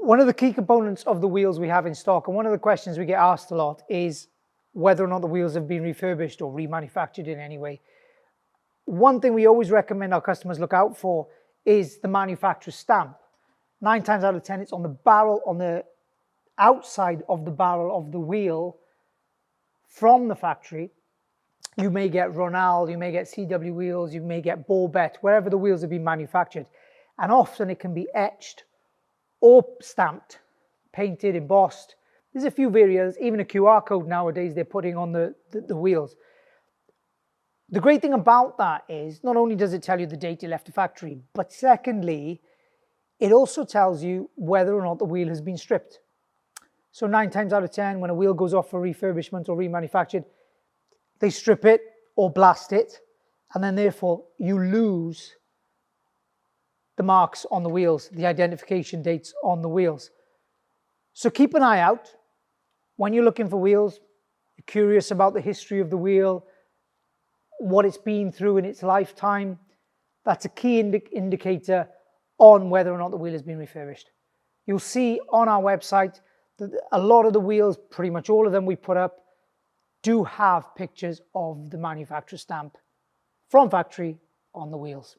One of the key components of the wheels we have in stock, and one of the questions we get asked a lot, is whether or not the wheels have been refurbished or remanufactured in any way. One thing we always recommend our customers look out for is the manufacturer's stamp. 9 times out of 10, it's on the barrel, on the outside of the barrel of the wheel from the factory. You may get Ronald, you may get CW wheels, you may get Borbet, wherever the wheels have been manufactured. And often it can be etched or stamped, painted, embossed. There's a few variants, even a QR code nowadays they're putting on the wheels. The great thing about that is not only does it tell you the date you left the factory, but secondly, it also tells you whether or not the wheel has been stripped. So 9 times out of 10, when a wheel goes off for refurbishment or remanufactured, they strip it or blast it, and then therefore you lose the marks on the wheels, the identification dates on the wheels. So keep an eye out when you're looking for wheels, you're curious about the history of the wheel, what it's been through in its lifetime. That's a key indicator on whether or not the wheel has been refurbished. You'll see on our website that a lot of the wheels, pretty much all of them we put up, do have pictures of the manufacturer stamp from factory on the wheels.